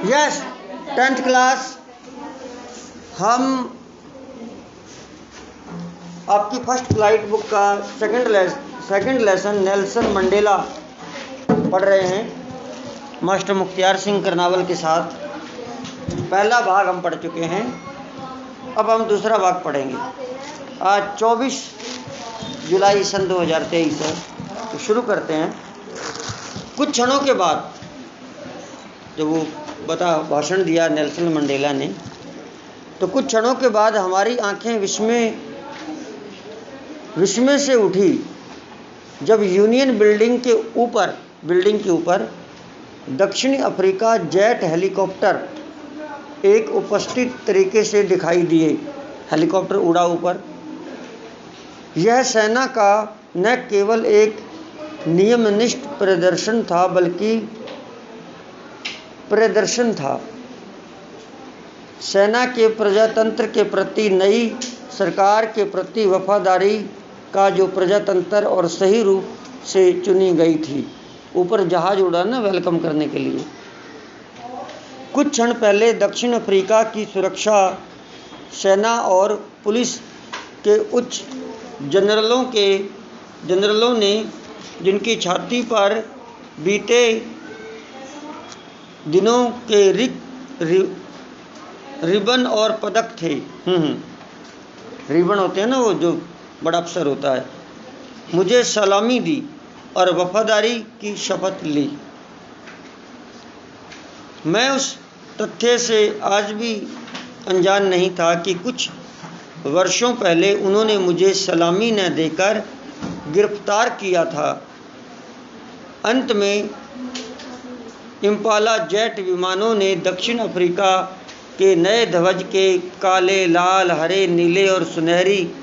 Yes, 10th class हम आपकी first flight book का सेकंड लेसन नेल्सन मंडेला पढ़ रहे हैं मास्टर मुख्तियार सिंह करनावल के साथ। पहला भाग हम पढ़ चुके हैं, अब हम दूसरा भाग पढ़ेंगे। आज 24 जुलाई सन 2023 है, तो शुरू करते हैं। कुछ क्षणों के बाद जब वो भाषण दिया नेल्सन मंडेला ने, तो कुछ क्षणों के बाद हमारी आंखें विस्मय से उठी जब यूनियन बिल्डिंग के ऊपर दक्षिणी अफ्रीका जेट हेलीकॉप्टर एक उपस्थित तरीके से दिखाई दिए। हेलीकॉप्टर उड़ा ऊपर। यह सेना का न केवल एक नियमनिष्ठ प्रदर्शन था, बल्कि प्रदर्शन था सेना के प्रजातंत्र के प्रति, नई सरकार के प्रति वफादारी का, जो प्रजातंत्र और सही रूप से चुनी गई थी। ऊपर जहाज उड़ा ना वेलकम करने के लिए। कुछ क्षण पहले दक्षिण अफ्रीका की सुरक्षा सेना और पुलिस के उच्च जनरलों ने, जिनकी छाती पर बीते दिनों के रिबन और पदक थे। रिबन होते हैं ना, वो जो बड़ा अफसर होता है, मुझे सलामी दी और वफादारी की शपथ ली। मैं उस तथ्य से आज भी अनजान नहीं था कि कुछ वर्षों पहले उन्होंने मुझे सलामी न देकर गिरफ्तार किया था। अंत में इम्पाला जेट विमानों ने दक्षिण अफ्रीका के नए ध्वज के काले, लाल, हरे, नीले और सुनहरी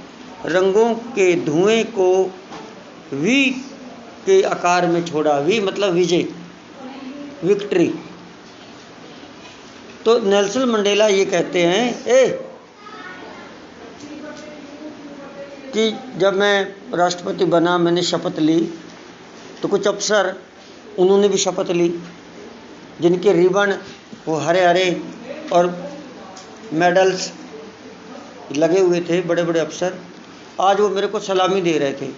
रंगों के धुएं को वी के आकार में छोड़ा। वी मतलब विजय, विक्ट्री। तो नेल्सन मंडेला ये कहते हैं कि जब मैं राष्ट्रपति बना, मैंने शपथ ली, तो कुछ अफसर उन्होंने भी शपथ ली, जिनके रिबन वो हरे हरे और मेडल्स लगे हुए थे, बड़े बड़े अफसर। आज वो मेरे को सलामी दे रहे थे,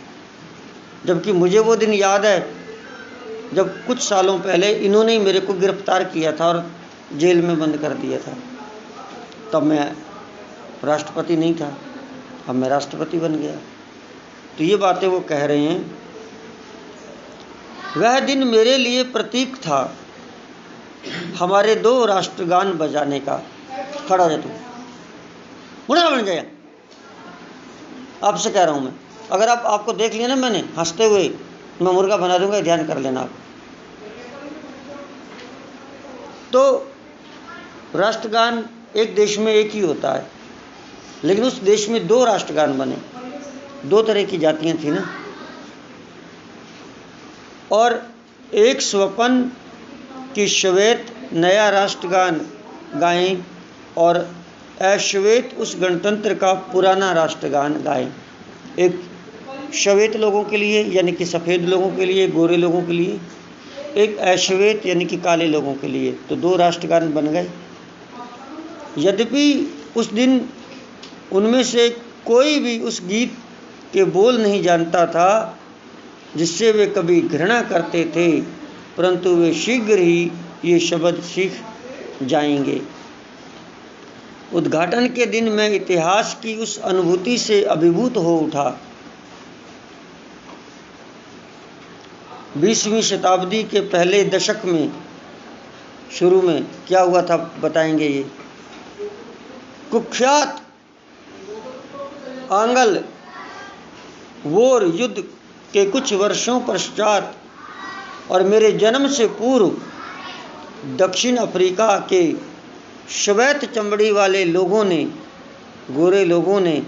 जबकि मुझे वो दिन याद है जब कुछ सालों पहले इन्होंने ही मेरे को गिरफ्तार किया था और जेल में बंद कर दिया था। तब मैं राष्ट्रपति नहीं था, अब मैं राष्ट्रपति बन गया। तो ये बातें वो कह रहे हैं। वह दिन मेरे लिए प्रतीक था हमारे 2 राष्ट्रगान बजाने का। खड़ा रहे, तू मुर्गा बन जाए। आपसे कह रहा हूँ मैं, अगर आपको देख लिया ना मैंने हंसते हुए, मैं मुर्गा बना दूंगा, ध्यान कर लेना आप। तो राष्ट्रगान एक देश में एक ही होता है, लेकिन उस देश में 2 राष्ट्रगान बने। 2 तरह की जातियां थी ना, और एक स्वपन की श्वेत नया राष्ट्रगान गाएं और अश्वेत उस गणतंत्र का पुराना राष्ट्रगान गाएं। एक श्वेत लोगों के लिए यानी कि सफ़ेद लोगों के लिए, गोरे लोगों के लिए, एक अश्वेत यानी कि काले लोगों के लिए। तो 2 राष्ट्रगान बन गए। यद्यपि उस दिन उनमें से कोई भी उस गीत के बोल नहीं जानता था जिससे वे कभी घृणा करते थे, परंतु वे शीघ्र ही ये शब्द सीख जाएंगे। उद्घाटन के दिन मैं इतिहास की उस अनुभूति से अभिभूत हो उठा। 20वीं शताब्दी के पहले दशक में शुरू में क्या हुआ था बताएंगे ये। कुख्यात आंग्ल वॉर युद्ध के कुछ वर्षों पश्चात और मेरे जन्म से पूर्व दक्षिण अफ्रीका के श्वेत चमड़ी वाले लोगों ने, गोरे लोगों ने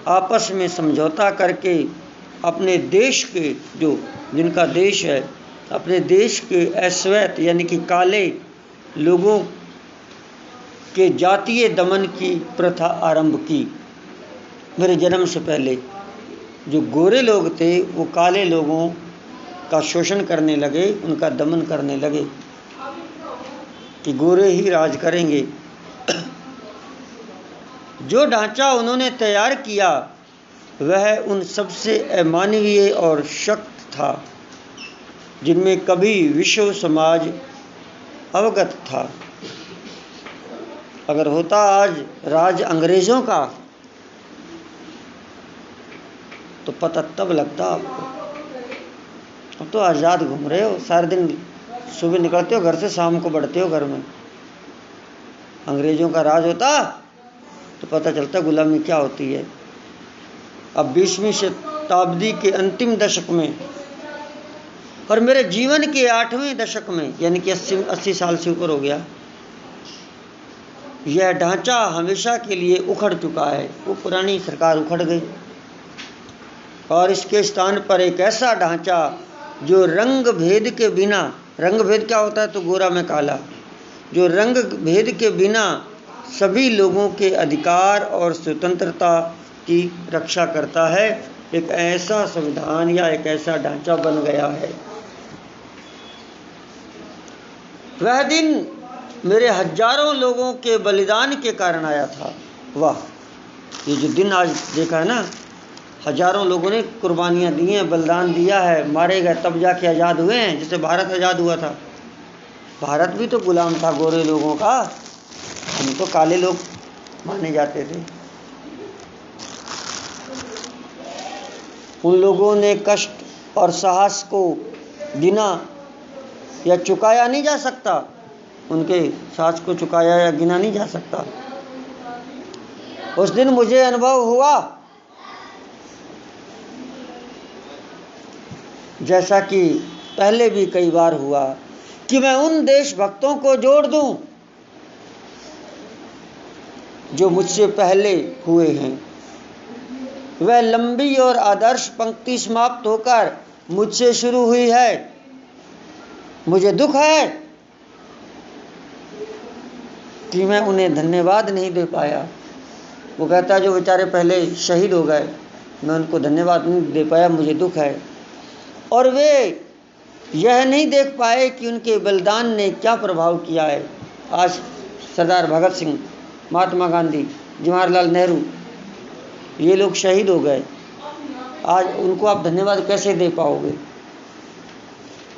आपस में समझौता करके अपने देश के, जो जिनका देश है, अपने देश के अश्वेत यानी कि काले लोगों के जातीय दमन की प्रथा आरंभ की। मेरे जन्म से पहले जो गोरे लोग थे वो काले लोगों का शोषण करने लगे, उनका दमन करने लगे। कि गोरे ही राज करेंगे। जो ढांचा उन्होंने तैयार किया वह उन सबसे अमानवीय और शक्त था जिनमें कभी विश्व समाज अवगत था। अगर होता आज राज अंग्रेज़ों का तो पता तब लगता आपको। अब तो आज़ाद घूम रहे हो, सारे दिन सुबह निकलते हो घर से, शाम को बढ़ते हो घर में। अंग्रेज़ों का राज होता तो पता चलता गुलामी क्या होती है। अब 20वीं शताब्दी के अंतिम दशक में और मेरे जीवन के 8वें दशक में, यानी कि 80 साल से ऊपर हो गया, यह ढांचा हमेशा के लिए उखड़ चुका है। वो पुरानी सरकार उखड़ गई और इसके स्थान पर एक ऐसा ढांचा जो रंग भेद के बिना, रंग भेद क्या होता है तो गोरा में काला, जो रंग भेद के बिना सभी लोगों के अधिकार और स्वतंत्रता की रक्षा करता है, एक ऐसा संविधान या एक ऐसा ढांचा बन गया है। वह दिन मेरे हजारों लोगों के बलिदान के कारण आया था। वाह, ये जो दिन आज देखा है ना, हजारों लोगों ने कुर्बानियाँ दी हैं, बलिदान दिया है, मारे गए तब जाके आज़ाद हुए हैं। जैसे भारत आज़ाद हुआ था, भारत भी तो गुलाम था गोरे लोगों का, हम तो काले लोग माने जाते थे। उन लोगों ने कष्ट और साहस को गिना या चुकाया नहीं जा सकता, उनके साहस को चुकाया या गिना नहीं जा सकता। उस दिन मुझे अनुभव हुआ, जैसा कि पहले भी कई बार हुआ, कि मैं उन देशभक्तों को जोड़ दूं जो मुझसे पहले हुए हैं। वह लंबी और आदर्श पंक्ति समाप्त होकर मुझसे शुरू हुई है। मुझे दुख है कि मैं उन्हें धन्यवाद नहीं दे पाया। वो कहता है जो बेचारे पहले शहीद हो गए, मैं उनको धन्यवाद नहीं दे पाया, मुझे दुख है। और वे यह नहीं देख पाए कि उनके बलिदान ने क्या प्रभाव किया है। आज सरदार भगत सिंह, महात्मा गांधी, जवाहरलाल नेहरू, ये लोग शहीद हो गए, आज उनको आप धन्यवाद कैसे दे पाओगे?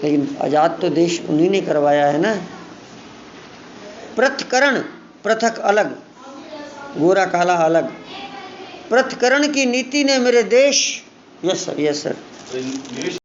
लेकिन आज़ाद तो देश उन्हीं ने करवाया है ना। पृथक्करण, पृथक अलग, गोरा काला अलग, पृथक्करण की नीति ने मेरे देश, यस सर